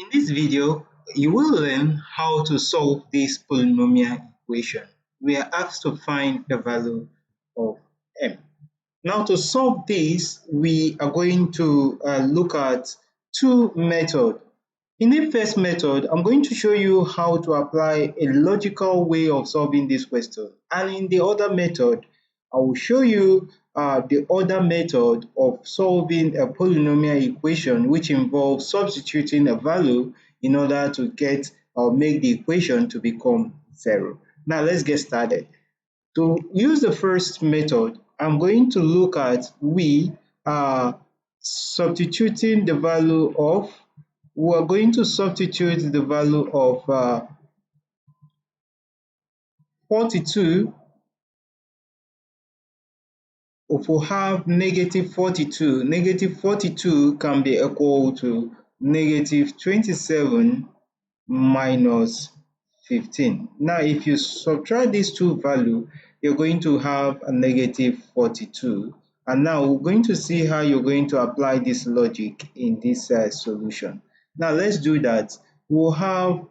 In this video, you will learn how to solve this polynomial equation. We are asked to find the value of m. Now, to solve this, we are going to look at two methods. In the first method, I'm going to show you how to apply a logical way of solving this question. And in the other method, I will show you the other method of solving a polynomial equation, which involves substituting a value in order to get or make the equation to become zero. Now, let's get started. To use the first method, I'm going to look at substituting the value of, we are going to substitute the value of 42. If we have negative 42 can be equal to negative 27 minus 15. Now, if you subtract these two values, you're going to have a negative 42. And now we're going to see how you're going to apply this logic in this solution. Now, let's do that. We'll have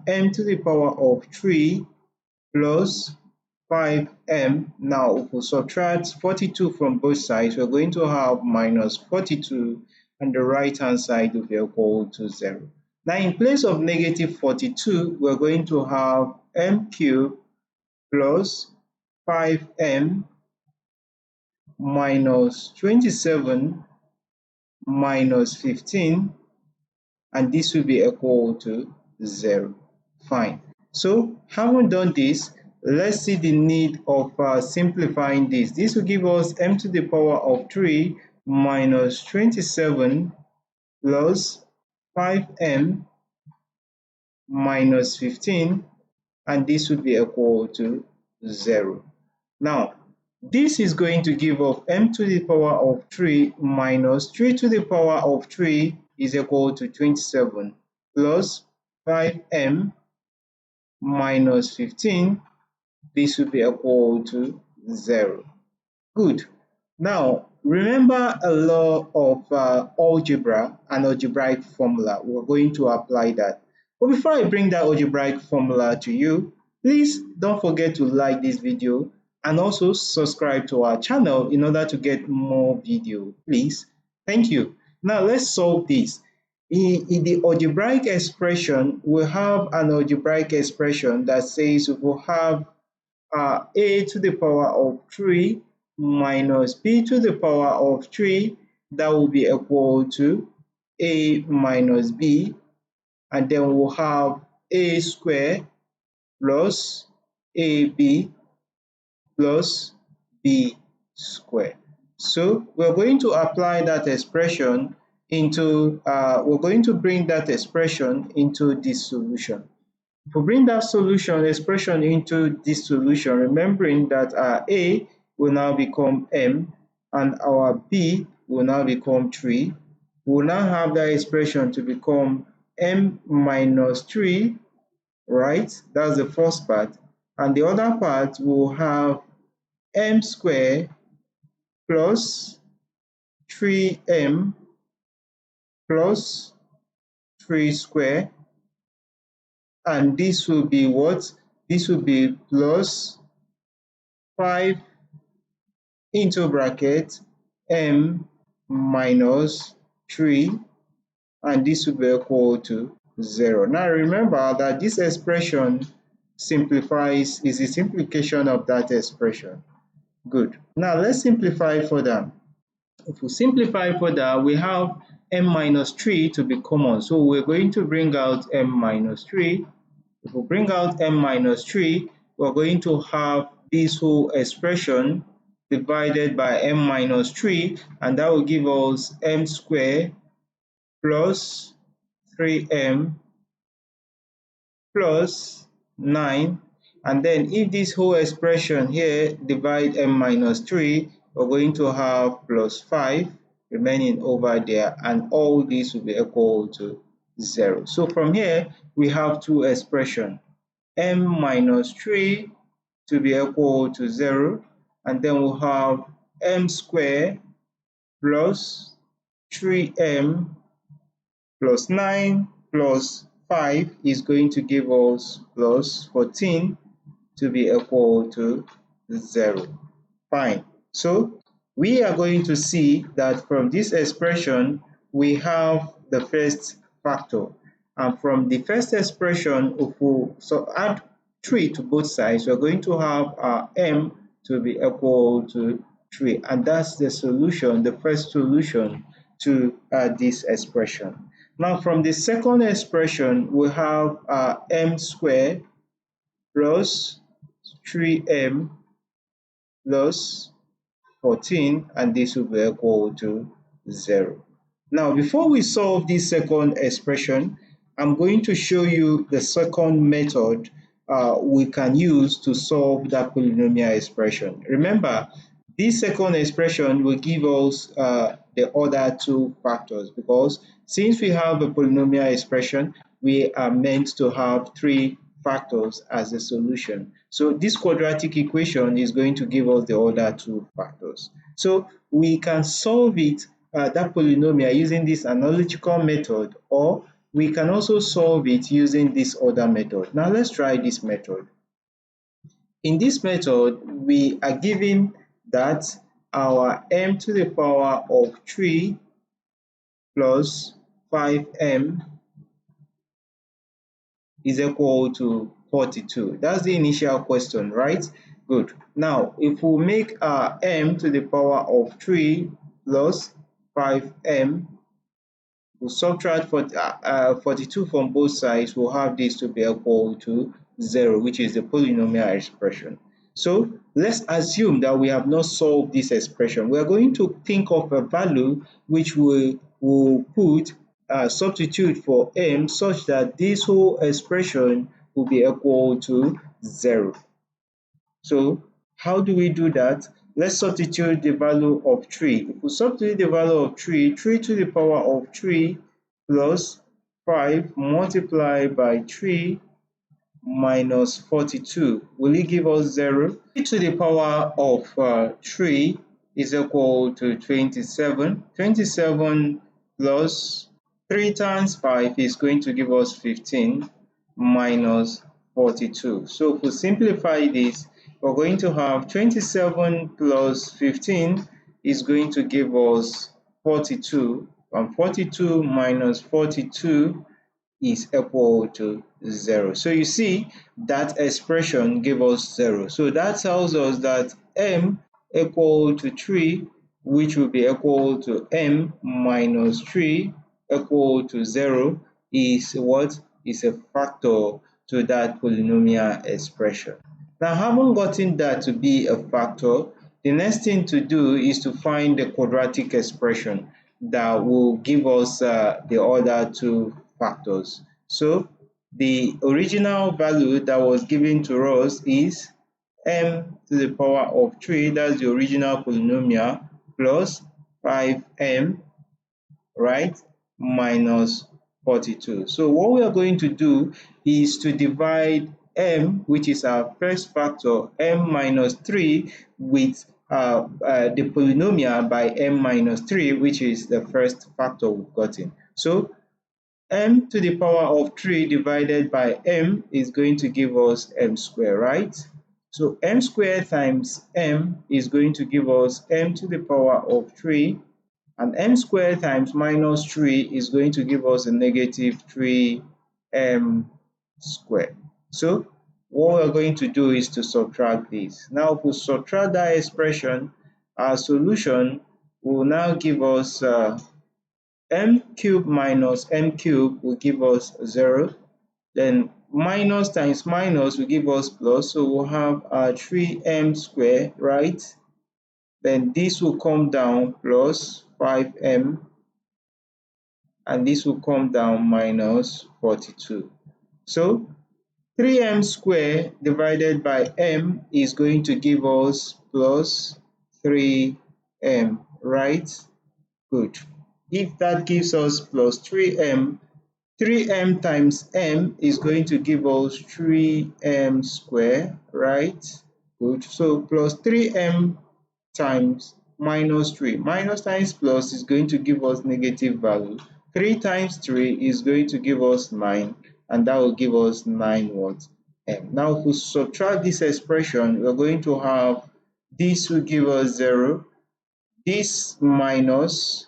m to the power of 3 plus 5m. Now, if we subtract 42 from both sides, we're going to have minus 42, and the right-hand side will be equal to 0. Now, in place of negative 42, we're going to have m cubed plus 5m minus 27 minus 15, and this will be equal to 0. Fine. So, having done this, let's see the need of simplifying this. This will give us m to the power of 3 minus 27 plus 5m minus 15, and this would be equal to 0. Now, this is going to give us m to the power of 3 minus 3 to the power of 3 is equal to 27 plus 5m minus 15. This will be equal to 0. Good. Now, remember a law of algebra and algebraic formula. We're going to apply that. But before I bring that algebraic formula to you, please don't forget to like this video and also subscribe to our channel in order to get more video, please. Thank you. Now, let's solve this. In the algebraic expression, we have an algebraic expression that says we will have a to the power of 3 minus b to the power of 3, that will be equal to a minus b, and then we'll have a squared plus ab plus b squared. So we're going to apply that expression into, we're going to bring that expression into this solution. If we bring that expression into this solution, remembering that our a will now become m and our b will now become 3, we will now have that expression to become m minus 3, right? That's the first part. And the other part will have m squared plus 3m plus 3 squared. And this will be what? This will be plus 5 into bracket m minus 3, and this will be equal to 0. Now remember that this expression simplifies, is a simplification of that expression. Good. Now let's simplify further. If we simplify further, we have m minus 3 to be common. So we're going to bring out m minus 3. If we bring out m minus 3, we're going to have this whole expression divided by m minus 3, and that will give us m squared plus 3m plus 9. And then if this whole expression here divide m minus 3, we're going to have plus 5 remaining over there, and all this will be equal to 0. So from here, we have two expressions, m minus 3 to be equal to 0, and then we'll have m squared plus 3m plus 9 plus 5 is going to give us plus 14 to be equal to 0. Fine. So we are going to see that from this expression, we have the first factor. And from the first expression, if we add 3 to both sides, we're going to have our m to be equal to 3. And that's the solution, the first solution to this expression. Now, from the second expression, we have m squared plus 3m plus 14, and this will be equal to 0. Now, before we solve this second expression, I'm going to show you the second method we can use to solve that polynomial expression. Remember, this second expression will give us the other two factors, because since we have a polynomial expression, we are meant to have three factors as a solution. So this quadratic equation is going to give us the other two factors. So we can solve it, that polynomial, using this analogical method, or we can also solve it using this other method. Now let's try this method. In this method, we are given that our m to the power of 3 plus 5m is equal to 42. That's the initial question, right? Good. Now, if we make our m to the power of 3 plus 5m, we'll subtract 42 from both sides, we'll have this to be equal to 0, which is the polynomial expression. So let's assume that we have not solved this expression. We are going to think of a value which we will put substitute for m, such that this whole expression will be equal to 0. So how do we do that? Let's substitute the value of 3. If we substitute the value of 3, 3 to the power of 3 plus 5 multiplied by 3 minus 42. Will it give us 0? 3 to the power of 3 is equal to 27. 27 plus 3 times 5 is going to give us 15 minus 42. So if we simplify this, we're going to have 27 plus 15 is going to give us 42, and 42 minus 42 is equal to 0. So you see that expression gave us 0. So that tells us that m equal to 3, which will be equal to m minus 3 equal to 0, is what? Is a factor to that polynomial expression. Now, having gotten that to be a factor, the next thing to do is to find the quadratic expression that will give us the other two factors. So the original value that was given to us is m to the power of 3, that's the original polynomial, plus 5m, right, minus 42. So what we are going to do is to divide m, which is our first factor, m minus 3, with the polynomial by m minus 3, which is the first factor we've gotten. So m to the power of 3 divided by m is going to give us m squared, right? So m squared times m is going to give us m to the power of 3, and m squared times minus 3 is going to give us a negative 3m squared. So what we're going to do is to subtract this. Now if we subtract that expression, our solution will now give us m cubed minus m cubed will give us 0. Then minus times minus will give us plus, so we'll have 3m squared, right? Then this will come down plus 5m, and this will come down minus 42. So 3m squared divided by m is going to give us plus 3m, right? Good. If that gives us plus 3m, 3m times m is going to give us 3m squared, right? Good. So plus 3m times minus 3. Minus times plus is going to give us negative value. 3 times 3 is going to give us 9, and that will give us 9 what? M. Now if we subtract this expression, we're going to have this will give us 0, this minus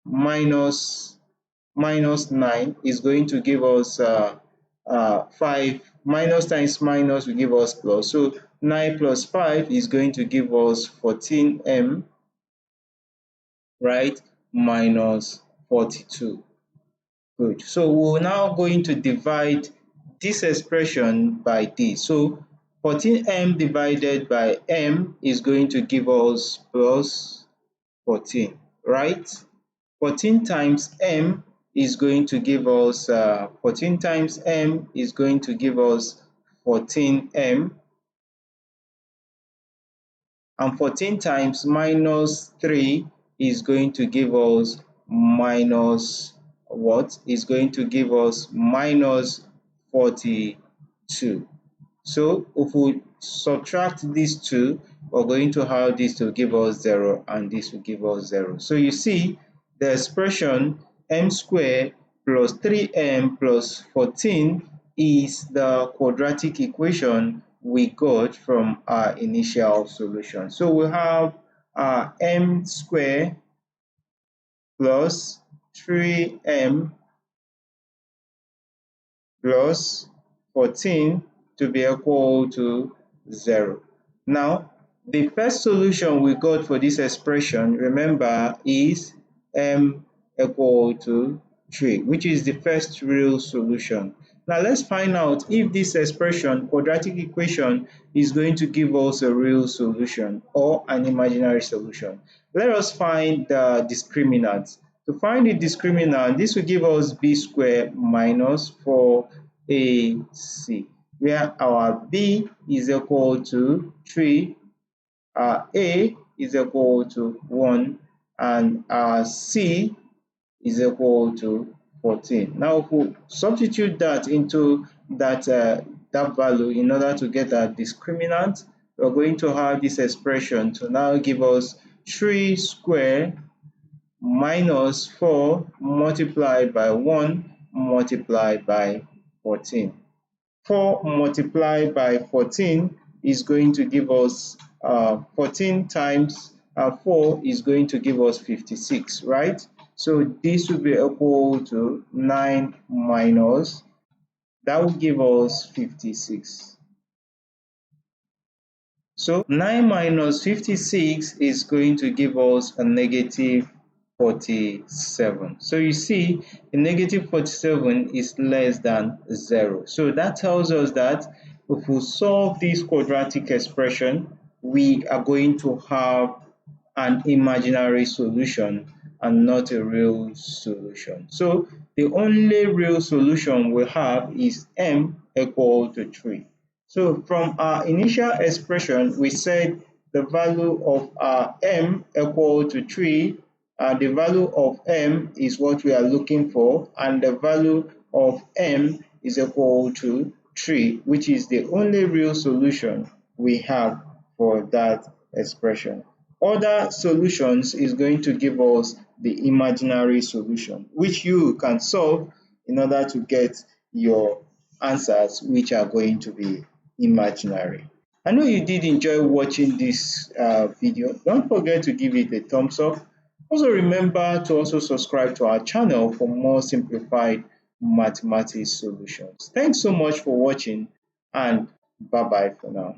9 is going to give us 5. Minus times minus will give us plus. So 9 plus 5 is going to give us 14m, right? Minus 42. Good. So we're now going to divide this expression by this. So 14m divided by m is going to give us plus 14, right? 14 times m is going to give us 14 times m is going to give us 14m, and 14 times minus 3 is going to give us minus what? Is going to give us minus 42. So if we subtract these two, we're going to have this to give us 0 and this will give us 0. So you see the expression m squared plus 3m plus 14 is the quadratic equation we got from our initial solution. So we have m squared plus 3m plus 14 to be equal to 0. Now, the first solution we got for this expression, remember, is m equal to 3, which is the first real solution. Now, let's find out if this expression, quadratic equation, is going to give us a real solution or an imaginary solution. Let us find the discriminant. To find the discriminant, this will give us b squared minus 4ac, where our b is equal to 3, our a is equal to 1, and our c is equal to 14. Now, if we substitute that into that value in order to get our discriminant, we're going to have this expression to now give us 3 squared minus 4 multiplied by 1 multiplied by 14. 4 multiplied by 14 is going to give us 14 times 4 is going to give us 56, right? So this will be equal to 9 minus, that will give us 56. So 9 minus 56 is going to give us a negative 47. So you see, a negative 47 is less than 0. So that tells us that if we solve this quadratic expression, we are going to have an imaginary solution and not a real solution. So the only real solution we have is m equal to 3. So from our initial expression, we said the value of our m equal to 3. The value of m is what we are looking for, and the value of m is equal to 3, which is the only real solution we have for that expression. Other solutions is going to give us the imaginary solution, which you can solve in order to get your answers, which are going to be imaginary. I know you did enjoy watching this video. Don't forget to give it a thumbs up. Also remember to also subscribe to our channel for more simplified mathematics solutions. Thanks so much for watching, and bye bye for now.